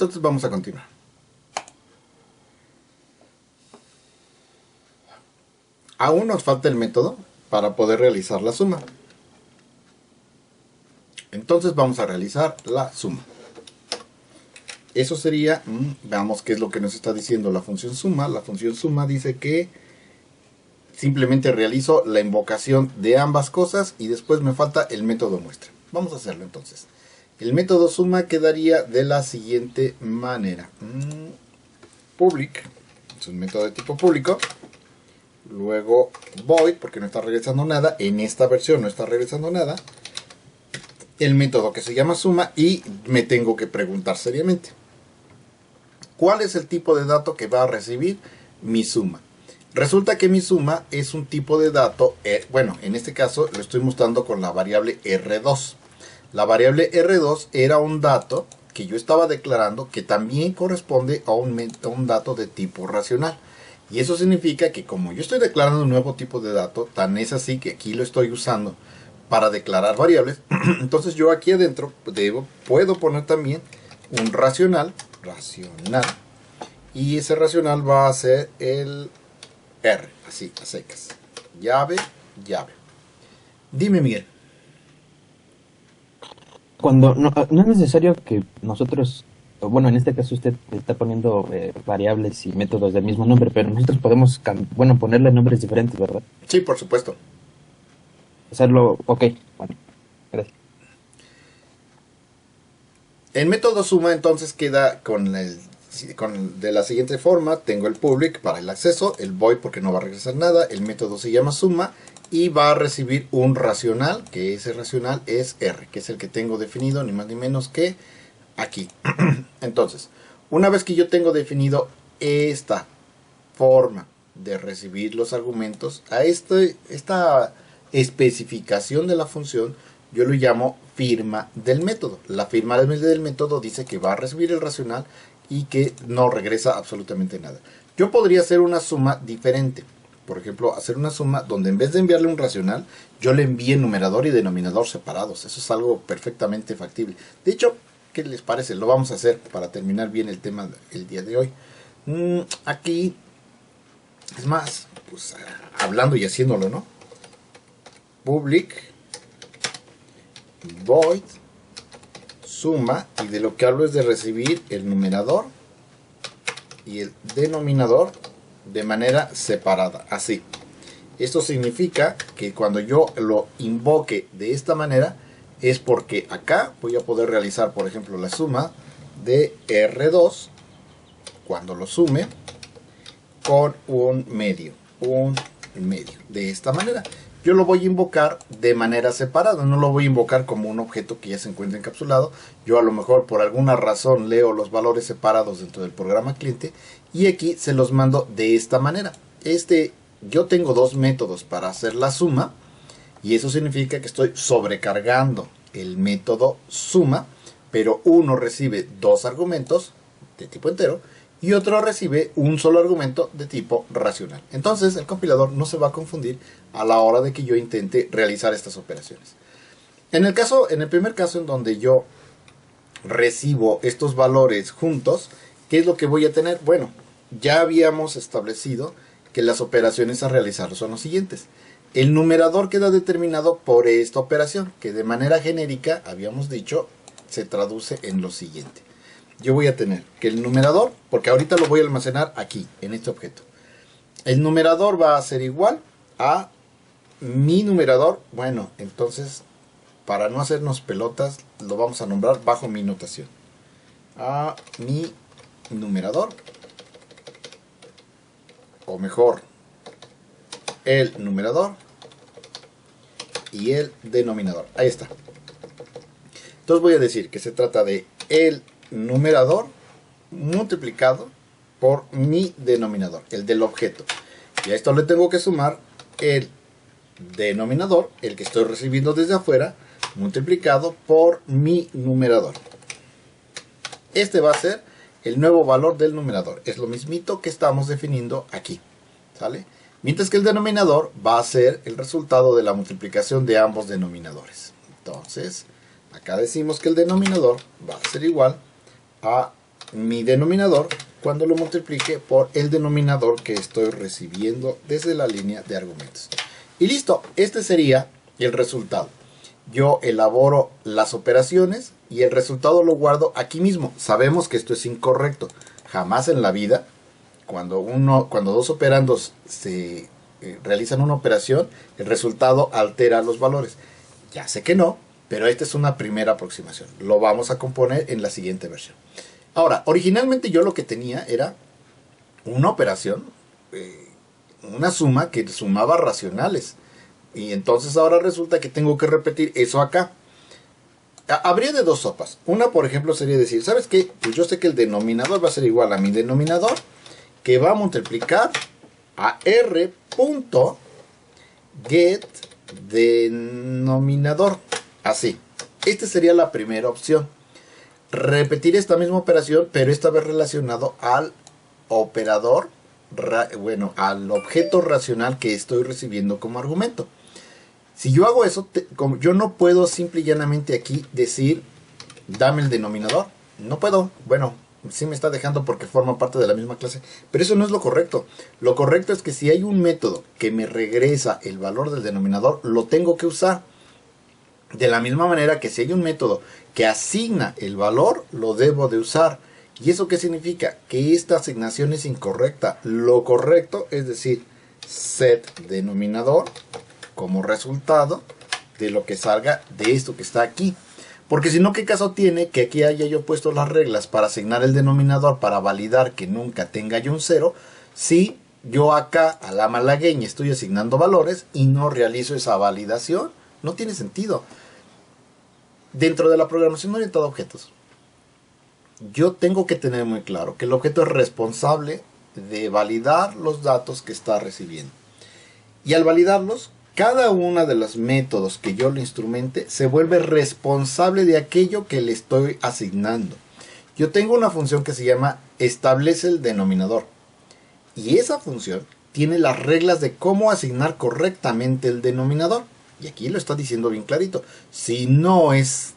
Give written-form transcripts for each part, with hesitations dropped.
Entonces vamos a continuar. Aún nos falta el método para poder realizar la suma. Entonces vamos a realizar la suma. Eso sería, veamos qué es lo que nos está diciendo la función suma. La función suma dice que simplemente realizo la invocación de ambas cosas y después me falta el método muestra. Vamos a hacerlo entonces. El método suma quedaría de la siguiente manera. Public, es un método de tipo público. Luego void, porque no está regresando nada. En esta versión no está regresando nada. El método que se llama suma y me tengo que preguntar seriamente, ¿cuál es el tipo de dato que va a recibir mi suma? Resulta que mi suma es un tipo de dato, bueno, en este caso lo estoy mostrando con la variable R2. La variable R2 era un dato que yo estaba declarando que también corresponde a un dato de tipo racional. Y eso significa que como yo estoy declarando un nuevo tipo de dato, tan es así que aquí lo estoy usando para declarar variables, entonces yo aquí adentro puedo poner también un racional, y ese racional va a ser el R, así, a secas, llave. Dime, Miguel. Cuando no es necesario que nosotros, bueno, en este caso usted está poniendo variables y métodos del mismo nombre, pero nosotros podemos, ponerle nombres diferentes, ¿verdad? Sí, por supuesto. Hacerlo, ok, bueno, gracias. El método suma entonces queda de la siguiente forma. Tengo el public para el acceso, el void porque no va a regresar nada, el método se llama suma y va a recibir un racional, que ese racional es R, que es el que tengo definido ni más ni menos que aquí. Entonces, una vez que yo tengo definido esta forma de recibir los argumentos, a esta especificación de la función yo lo llamo firma del método. La firma del método dice que va a recibir el racional y que no regresa absolutamente nada. Yo podría hacer una suma diferente. Por ejemplo, hacer una suma donde en vez de enviarle un racional, yo le envíe numerador y denominador separados. Eso es algo perfectamente factible. De hecho, ¿qué les parece? Lo vamos a hacer para terminar bien el tema el día de hoy. Aquí, es más, pues hablando y haciéndolo, ¿no? Public void suma, y de lo que hablo es de recibir el numerador y el denominador de manera separada, así. Esto significa que cuando yo lo invoque de esta manera es porque acá voy a poder realizar, por ejemplo, la suma de R2 cuando lo sume con un medio, de esta manera. Yo lo voy a invocar de manera separada, no lo voy a invocar como un objeto que ya se encuentra encapsulado. Yo a lo mejor por alguna razón leo los valores separados dentro del programa cliente y aquí se los mando de esta manera. Yo tengo dos métodos para hacer la suma y eso significa que estoy sobrecargando el método suma, pero uno recibe dos argumentos de tipo entero y otro recibe un solo argumento de tipo racional. Entonces el compilador no se va a confundir a la hora de que yo intente realizar estas operaciones. En el primer caso en donde yo recibo estos valores juntos, ¿qué es lo que voy a tener? Bueno, ya habíamos establecido que las operaciones a realizar son los siguientes. El numerador queda determinado por esta operación, que de manera genérica, habíamos dicho, se traduce en lo siguiente. Yo voy a tener que el numerador, porque ahorita lo voy a almacenar aquí, en este objeto. El numerador va a ser igual a mi numerador. Bueno, entonces, para no hacernos pelotas, lo vamos a nombrar bajo mi notación. A mi numerador, o mejor, el numerador y el denominador. Ahí está. Entonces voy a decir que se trata de el numerador multiplicado por mi denominador, el del objeto. Y a esto le tengo que sumar el denominador, el que estoy recibiendo desde afuera, multiplicado por mi numerador. Este va a ser el nuevo valor del numerador. Es lo mismito que estamos definiendo aquí, ¿sale? Mientras que el denominador va a ser el resultado de la multiplicación de ambos denominadores. Entonces, acá decimos que el denominador va a ser igual a mi denominador cuando lo multiplique por el denominador que estoy recibiendo desde la línea de argumentos. Y listo, este sería el resultado. Yo elaboro las operaciones y el resultado lo guardo aquí mismo. Sabemos que esto es incorrecto. Jamás en la vida, cuando dos operandos se realizan una operación, el resultado altera los valores. Ya sé que no, pero esta es una primera aproximación. Lo vamos a componer en la siguiente versión. Ahora, originalmente yo lo que tenía era una operación, una suma que sumaba racionales. Y entonces ahora resulta que tengo que repetir eso acá. Habría de dos sopas. Una, por ejemplo, sería decir, ¿sabes qué? Pues yo sé que el denominador va a ser igual a mi denominador, que va a multiplicar a r.getDenominador. Así. Esta sería la primera opción. Repetir esta misma operación, pero esta vez relacionado al operador, al objeto racional que estoy recibiendo como argumento. Si yo hago eso, yo no puedo simple y llanamente aquí decir, dame el denominador. No puedo. Bueno, sí me está dejando porque forma parte de la misma clase. Pero eso no es lo correcto. Lo correcto es que si hay un método que me regresa el valor del denominador, lo tengo que usar. De la misma manera que si hay un método que asigna el valor, lo debo de usar. ¿Y eso qué significa? Que esta asignación es incorrecta. Lo correcto es decir, set denominador como resultado de lo que salga de esto que está aquí. Porque si no, ¿qué caso tiene que aquí haya yo puesto las reglas para asignar el denominador para validar que nunca tenga yo un 0? Si yo acá a la malagueña estoy asignando valores y no realizo esa validación, no tiene sentido. Dentro de la programación orientada a objetos, yo tengo que tener muy claro que el objeto es responsable de validar los datos que está recibiendo. Y al validarlos, cada uno de los métodos que yo le instrumente se vuelve responsable de aquello que le estoy asignando. Yo tengo una función que se llama establece el denominador. Y esa función tiene las reglas de cómo asignar correctamente el denominador. Y aquí lo está diciendo bien clarito. Si no es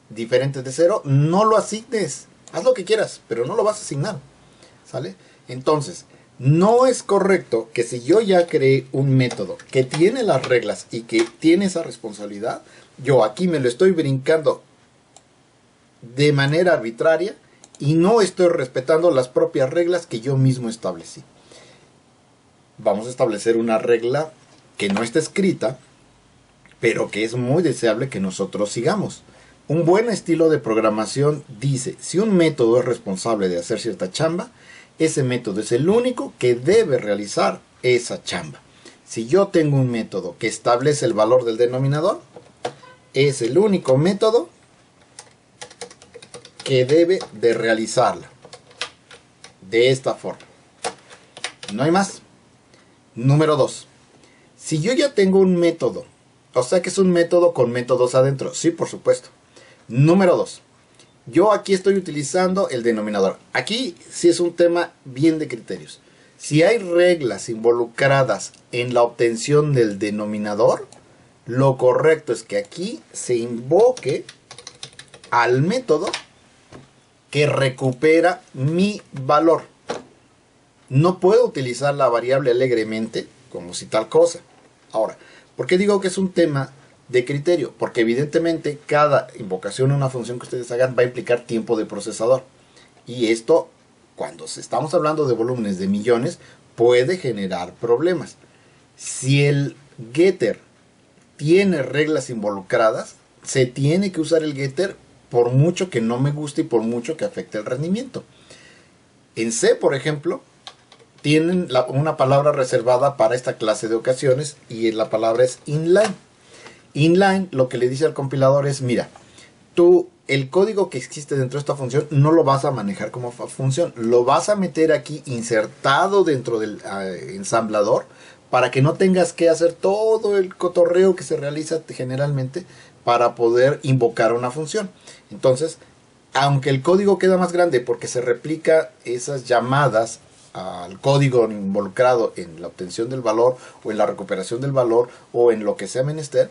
diferente de 0, no lo asignes. Haz lo que quieras, pero no lo vas a asignar. ¿Sale? Entonces, no es correcto que si yo ya creé un método que tiene las reglas y que tiene esa responsabilidad, yo aquí me lo estoy brincando de manera arbitraria y no estoy respetando las propias reglas que yo mismo establecí. Vamos a establecer una regla que no está escrita, pero que es muy deseable que nosotros sigamos. Un buen estilo de programación dice, si un método es responsable de hacer cierta chamba, ese método es el único que debe realizar esa chamba. Si yo tengo un método que establece el valor del denominador, es el único método que debe de realizarla. De esta forma. No hay más. Número 2. Si yo ya tengo un método, o sea que es un método con métodos adentro. Sí, por supuesto. Número 2. Yo aquí estoy utilizando el denominador. Aquí sí es un tema bien de criterios. Si hay reglas involucradas en la obtención del denominador, lo correcto es que aquí se invoque al método que recupera mi valor. No puedo utilizar la variable alegremente como si tal cosa. Ahora, ¿por qué digo que es un tema de criterio? Porque evidentemente cada invocación a una función que ustedes hagan va a implicar tiempo de procesador. Y esto, cuando estamos hablando de volúmenes de millones, puede generar problemas. Si el getter tiene reglas involucradas, se tiene que usar el getter por mucho que no me guste y por mucho que afecte el rendimiento. En C, por ejemplo, tienen una palabra reservada para esta clase de ocasiones y la palabra es inline. Inline lo que le dice al compilador es, mira, tú el código que existe dentro de esta función no lo vas a manejar como función, lo vas a meter aquí insertado dentro del ensamblador para que no tengas que hacer todo el cotorreo que se realiza generalmente para poder invocar una función. Entonces, aunque el código queda más grande porque se replica esas llamadas al código involucrado en la obtención del valor o en la recuperación del valor o en lo que sea menester,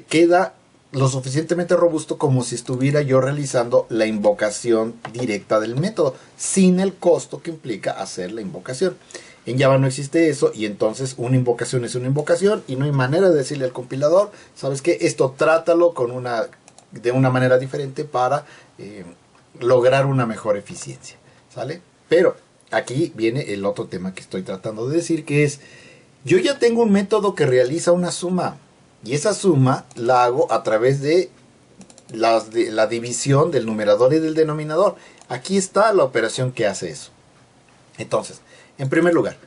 queda lo suficientemente robusto como si estuviera yo realizando la invocación directa del método, sin el costo que implica hacer la invocación. En Java no existe eso, y entonces una invocación es una invocación y no hay manera de decirle al compilador, ¿sabes qué? Esto trátalo de una manera diferente para lograr una mejor eficiencia, ¿sale? Pero aquí viene el otro tema que estoy tratando de decir, que es, yo ya tengo un método que realiza una suma, y esa suma la hago a través de la división del numerador y del denominador. Aquí está la operación que hace eso. Entonces, en primer lugar,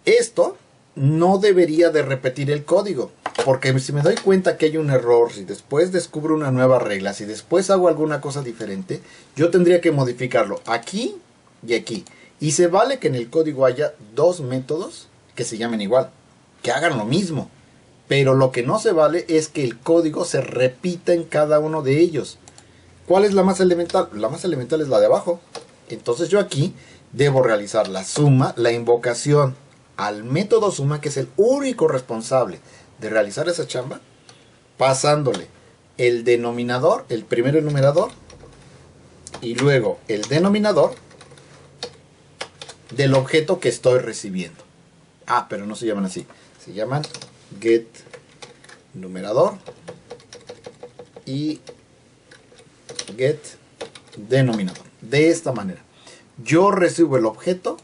esto no debería de repetir el código, porque si me doy cuenta que hay un error, si después descubro una nueva regla, si después hago alguna cosa diferente, yo tendría que modificarlo aquí y aquí. Y se vale que en el código haya dos métodos que se llamen igual, que hagan lo mismo. Pero lo que no se vale es que el código se repita en cada uno de ellos. ¿Cuál es la más elemental? La más elemental es la de abajo. Entonces yo aquí debo realizar la suma, la invocación al método suma, que es el único responsable de realizar esa chamba, pasándole el denominador, el primero enumerador, y luego el denominador del objeto que estoy recibiendo. Ah, pero no se llaman así. Se llaman get numerador y get denominador. De esta manera, yo recibo el objeto,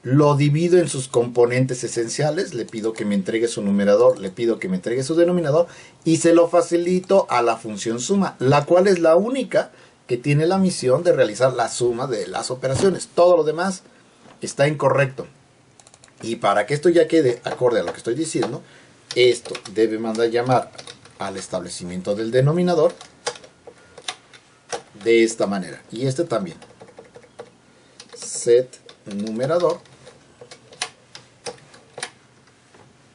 lo divido en sus componentes esenciales, le pido que me entregue su numerador, le pido que me entregue su denominador, y se lo facilito a la función suma, la cual es la única que tiene la misión de realizar la suma de las operaciones. Todo lo demás está incorrecto. Y para que esto ya quede acorde a lo que estoy diciendo, esto debe mandar llamar al establecimiento del denominador de esta manera. Y este también. Set numerador.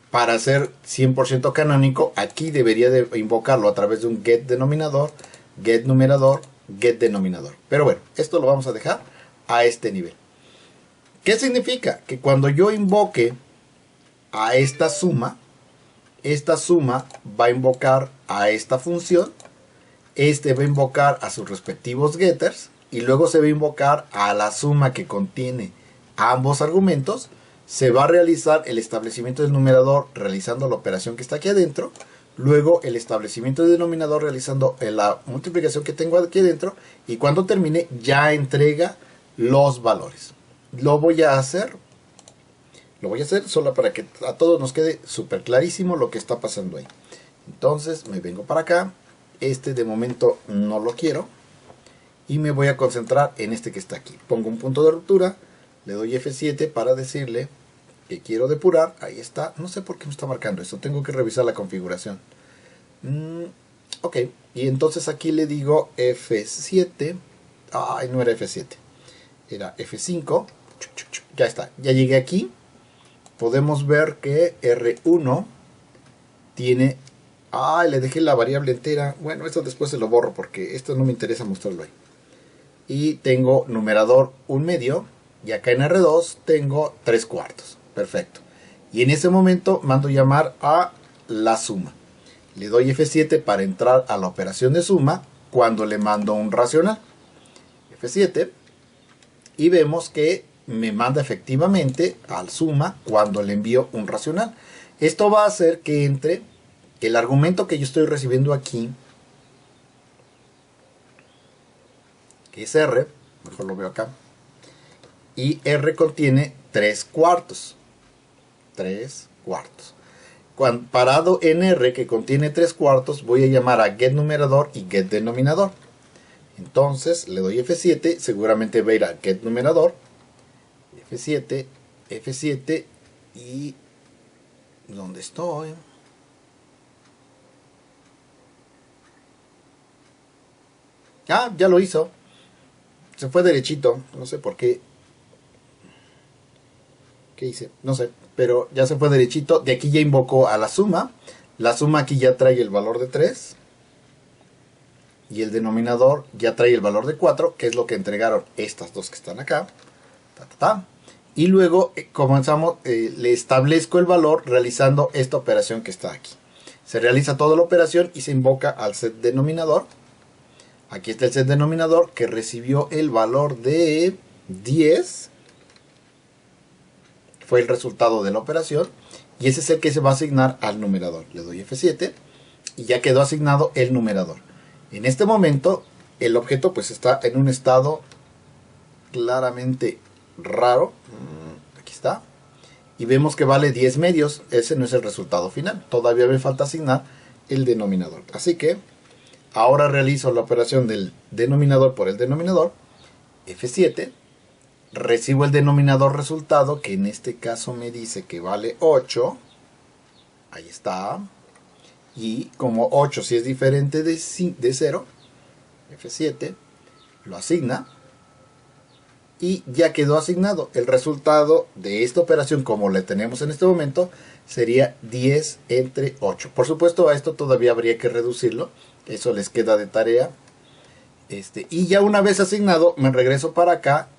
Para ser 100% canónico, aquí debería de invocarlo a través de un get denominador, get numerador, get denominador. Pero bueno, esto lo vamos a dejar a este nivel. ¿Qué significa? Que cuando yo invoque a esta suma va a invocar a esta función, este va a invocar a sus respectivos getters, y luego se va a invocar a la suma que contiene ambos argumentos. Se va a realizar el establecimiento del numerador realizando la operación que está aquí adentro, luego el establecimiento del denominador realizando la multiplicación que tengo aquí adentro, y cuando termine ya entrega los valores. Lo voy a hacer solo para que a todos nos quede súper clarísimo lo que está pasando ahí. Entonces me vengo para acá, este de momento no lo quiero, y me voy a concentrar en este que está aquí. Pongo un punto de ruptura, le doy F7 para decirle que quiero depurar. Ahí está, no sé por qué me está marcando esto, tengo que revisar la configuración. Ok, y entonces aquí le digo F7, ay, no era F7, era F5, ya está, ya llegué aquí. Podemos ver que R1 tiene, le dejé la variable entera, bueno, esto después se lo borro porque esto no me interesa mostrarlo ahí. Y tengo numerador 1/2, y acá en R2 tengo 3/4, perfecto. Y en ese momento mando llamar a la suma. Le doy F7 para entrar a la operación de suma cuando le mando un racional. F7, y vemos que me manda efectivamente al suma cuando le envío un racional. Esto va a hacer que entre el argumento que yo estoy recibiendo aquí, que es R, mejor lo veo acá, y R contiene 3/4. 3/4. Parado en R que contiene 3/4, voy a llamar a get numerador y get denominador. Entonces le doy F7, seguramente va a ir a get numerador, F7, F7, y ¿dónde estoy? Ya lo hizo. Se fue derechito, no sé por qué. ¿Qué hice? No sé, pero ya se fue derechito. De aquí ya invocó a la suma. La suma aquí ya trae el valor de 3. Y el denominador ya trae el valor de 4, que es lo que entregaron estas dos que están acá. Y luego comenzamos, le establezco el valor realizando esta operación que está aquí. Se realiza toda la operación y se invoca al set denominador. Aquí está el set denominador que recibió el valor de 10. Fue el resultado de la operación. Y ese es el que se va a asignar al numerador. Le doy F7 y ya quedó asignado el numerador. En este momento el objeto pues está en un estado claramente raro. Aquí está. Y vemos que vale 10 medios. Ese no es el resultado final. Todavía me falta asignar el denominador. Así que ahora realizo la operación del denominador por el denominador. F7. Recibo el denominador resultado, que en este caso me dice que vale 8. Ahí está. Y como 8 si es diferente de 0, F7 lo asigna. Y ya quedó asignado. El resultado de esta operación, como la tenemos en este momento, sería 10 entre 8. Por supuesto, a esto todavía habría que reducirlo. Eso les queda de tarea. Y ya una vez asignado, me regreso para acá.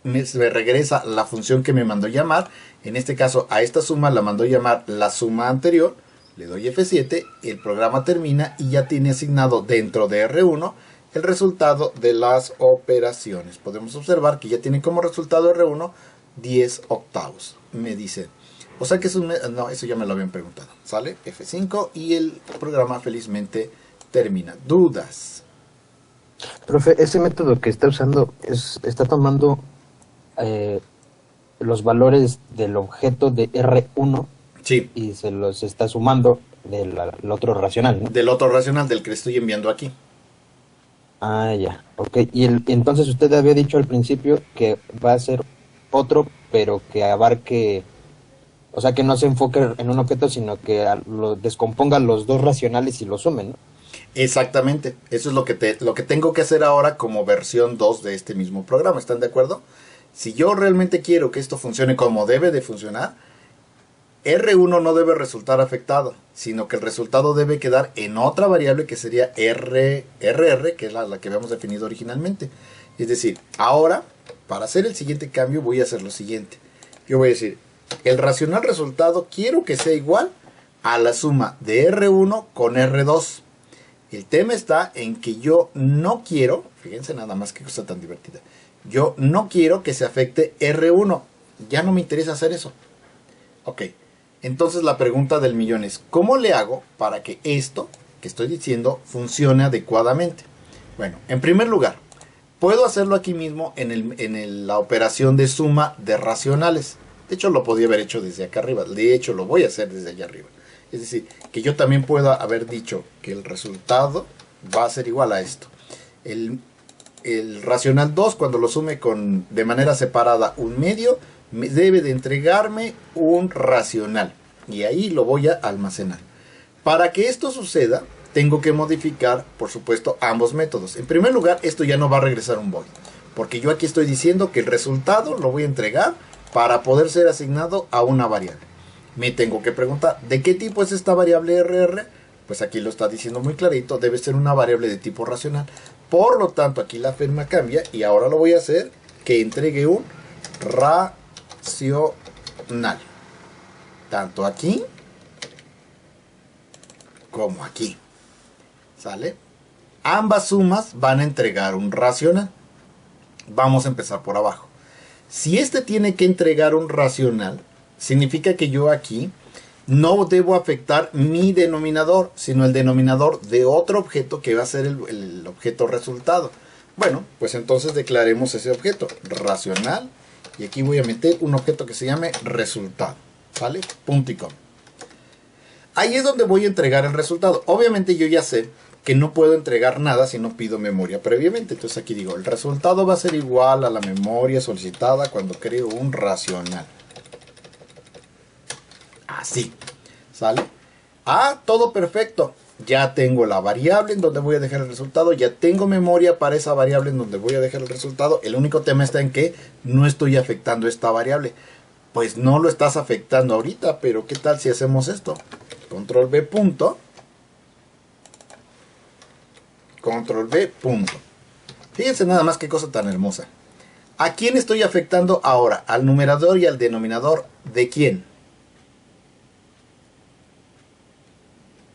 Me regresa la función que me mandó llamar. En este caso, a esta suma la mandó llamar la suma anterior. Le doy F7, el programa termina y ya tiene asignado dentro de R1 el resultado de las operaciones. Podemos observar que ya tiene como resultado R1 10 octavos. Me dice, o sea que es un... No, eso ya me lo habían preguntado. Sale F5 y el programa felizmente termina. ¿Dudas? Profe, ese método que está usando está tomando los valores del objeto de R1 Sí. y se los está sumando del otro racional, ¿no? Del otro racional, del que le estoy enviando aquí. Ah, ya, ok. Y entonces usted había dicho al principio que va a ser otro, pero que abarque, o sea, que no se enfoque en un objeto, sino que lo descomponga los dos racionales y los sume, ¿no? Exactamente, eso es lo que tengo que hacer ahora como versión 2 de este mismo programa, ¿están de acuerdo? Si yo realmente quiero que esto funcione como debe de funcionar, R1 no debe resultar afectado, sino que el resultado debe quedar en otra variable que sería RR, que es la que habíamos definido originalmente. Es decir, ahora, para hacer el siguiente cambio, voy a hacer lo siguiente. Yo voy a decir, el racional resultado quiero que sea igual a la suma de R1 con R2. El tema está en que yo no quiero, fíjense nada más qué cosa tan divertida, yo no quiero que se afecte R1, ya no me interesa hacer eso. Ok, entonces la pregunta del millón es, ¿cómo le hago para que esto que estoy diciendo funcione adecuadamente? Bueno, en primer lugar, puedo hacerlo aquí mismo en la operación de suma de racionales. De hecho, lo podía haber hecho desde acá arriba, de hecho lo voy a hacer desde allá arriba. Es decir, que yo también puedo haber dicho que el resultado va a ser igual a esto. El racional 2, cuando lo sume de manera separada un medio, debe de entregarme un racional. Y ahí lo voy a almacenar. Para que esto suceda, tengo que modificar, por supuesto, ambos métodos. En primer lugar, esto ya no va a regresar un void. Porque yo aquí estoy diciendo que el resultado lo voy a entregar para poder ser asignado a una variable. Me tengo que preguntar, ¿de qué tipo es esta variable RR? Pues aquí lo está diciendo muy clarito, debe ser una variable de tipo racional. Por lo tanto, aquí la firma cambia y ahora lo voy a hacer que entregue un racional. Tanto aquí como aquí. ¿Sale? Ambas sumas van a entregar un racional. Vamos a empezar por abajo. Si este tiene que entregar un racional, significa que yo aquí no debo afectar mi denominador, sino el denominador de otro objeto que va a ser el objeto resultado. Bueno, pues entonces declaremos ese objeto, racional, y aquí voy a meter un objeto que se llame resultado, ¿vale? Punto y coma. Ahí es donde voy a entregar el resultado. Obviamente yo ya sé que no puedo entregar nada si no pido memoria previamente. Entonces aquí digo, el resultado va a ser igual a la memoria solicitada cuando creo un racional. Así, ¿sale? Ah, todo perfecto. Ya tengo la variable en donde voy a dejar el resultado. Ya tengo memoria para esa variable en donde voy a dejar el resultado. El único tema está en que no estoy afectando esta variable. Pues no lo estás afectando ahorita, pero ¿qué tal si hacemos esto? Control V punto. Control V punto. Fíjense nada más qué cosa tan hermosa. ¿A quién estoy afectando ahora? ¿Al numerador y al denominador de quién?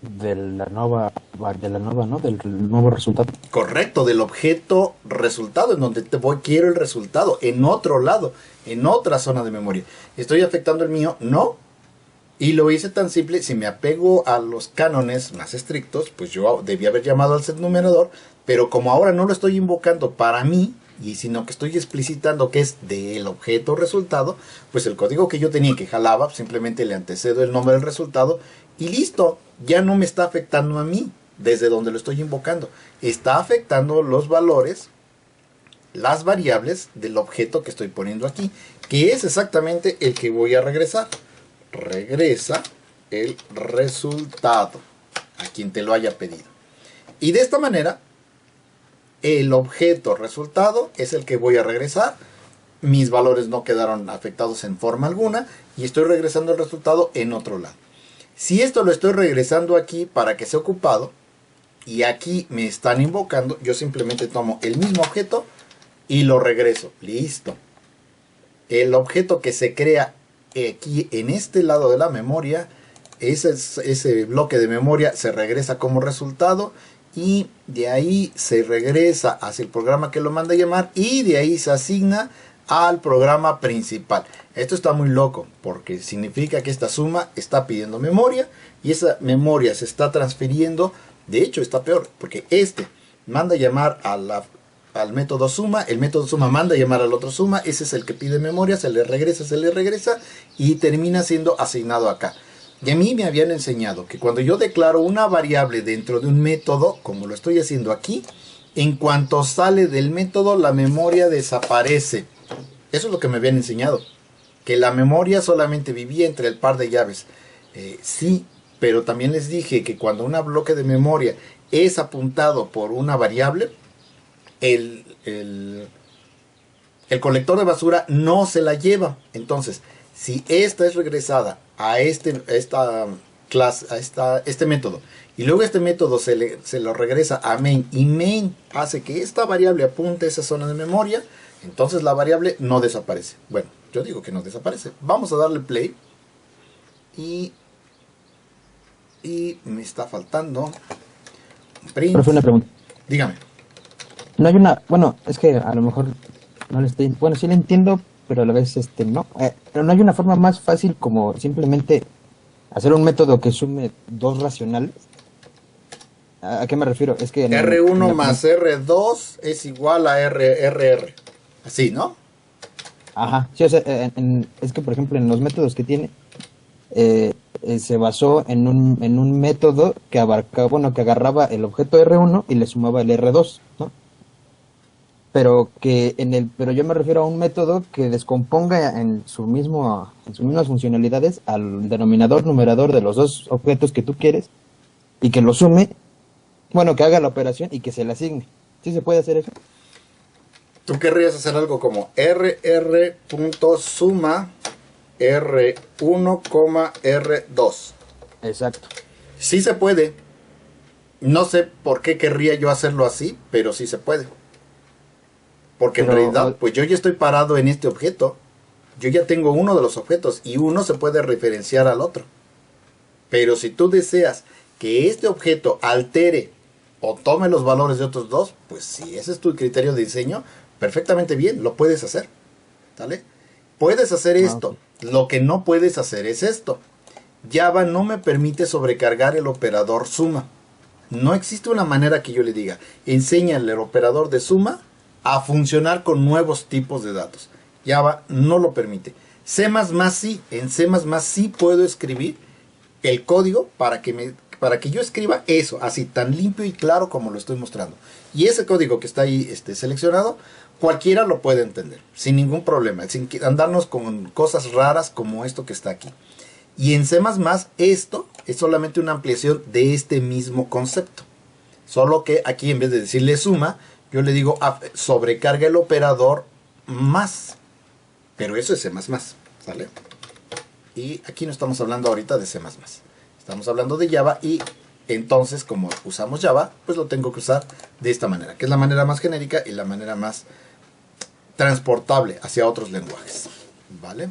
de la nueva, ¿no? Del nuevo resultado. Correcto, del objeto resultado, en donde quiero el resultado, en otro lado, en otra zona de memoria. ¿Estoy afectando el mío? No. Y lo hice tan simple, si me apego a los cánones más estrictos, pues yo debía haber llamado al set numerador, pero como ahora no lo estoy invocando para mí, y sino que estoy explicitando que es del objeto resultado, pues el código que yo tenía que jalaba, simplemente le antecedo el nombre del resultado, y listo, ya no me está afectando a mí, desde donde lo estoy invocando. Está afectando los valores, las variables del objeto que estoy poniendo aquí, que es exactamente el que voy a regresar. Regresa el resultado a quien te lo haya pedido. Y de esta manera, el objeto resultado es el que voy a regresar. Mis valores no quedaron afectados en forma alguna y estoy regresando el resultado en otro lado. Si esto lo estoy regresando aquí para que sea ocupado y aquí me están invocando, yo simplemente tomo el mismo objeto y lo regreso. Listo. El objeto que se crea aquí en este lado de la memoria, ese bloque de memoria se regresa como resultado y de ahí se regresa hacia el programa que lo manda a llamar y de ahí se asigna al programa principal. Esto está muy loco porque significa que esta suma está pidiendo memoria y esa memoria se está transfiriendo. De hecho está peor porque este manda a llamar al método suma, el método suma manda a llamar al otro suma, ese es el que pide memoria, se le regresa y termina siendo asignado acá. Y a mí me habían enseñado que cuando yo declaro una variable dentro de un método, como lo estoy haciendo aquí, en cuanto sale del método la memoria desaparece. Eso es lo que me habían enseñado, que la memoria solamente vivía entre el par de llaves. Sí, pero también les dije que cuando un bloque de memoria es apuntado por una variable, el colector de basura no se la lleva. Entonces, si esta es regresada a este método y luego este método se lo regresa a main y main hace que esta variable apunte a esa zona de memoria, entonces la variable no desaparece. Bueno, yo digo que no desaparece. Vamos a darle play y me está faltando un print. Profe, una pregunta. Dígame. No hay una, bueno, es que a lo mejor no le estoy, bueno, sí le entiendo, pero a la vez no. Pero no hay una forma más fácil como simplemente hacer un método que sume dos racionales. ¿A qué me refiero? Es que R1 más R2 es igual a RR. Así, ¿no? Ajá, sí, o sea, es que por ejemplo en los métodos que tiene se basó en un método que abarcaba, bueno, que agarraba el objeto R1 y le sumaba el R2, ¿no? Pero yo me refiero a un método que descomponga en sus mismas funcionalidades al denominador numerador de los dos objetos que tú quieres y que lo sume, bueno, que haga la operación y que se le asigne. ¿Sí se puede hacer eso? Tú querrías hacer algo como rr.suma R1, R2. Exacto. Sí se puede. No sé por qué querría yo hacerlo así, pero sí se puede. Porque en realidad, pues yo ya estoy parado en este objeto. Yo ya tengo uno de los objetos y uno se puede referenciar al otro. Pero si tú deseas que este objeto altere o tome los valores de otros dos, pues si ese es tu criterio de diseño, perfectamente bien, lo puedes hacer. ¿Vale? Puedes hacer esto. Okay. Lo que no puedes hacer es esto. Java no me permite sobrecargar el operador suma. No existe una manera que yo le diga, enséñale al operador de suma a funcionar con nuevos tipos de datos. Java no lo permite. C++ sí, en C++ sí puedo escribir el código para que yo escriba eso, así tan limpio y claro como lo estoy mostrando. Y ese código que está ahí seleccionado, cualquiera lo puede entender, sin ningún problema, sin andarnos con cosas raras como esto que está aquí. Y en C++ esto es solamente una ampliación de este mismo concepto. Solo que aquí en vez de decirle suma, yo le digo sobrecarga el operador más. Pero eso es C++, ¿sale? Y aquí no estamos hablando ahorita de C++. Estamos hablando de Java y entonces como usamos Java, pues lo tengo que usar de esta manera, que es la manera más genérica y la manera más transportable hacia otros lenguajes, ¿vale?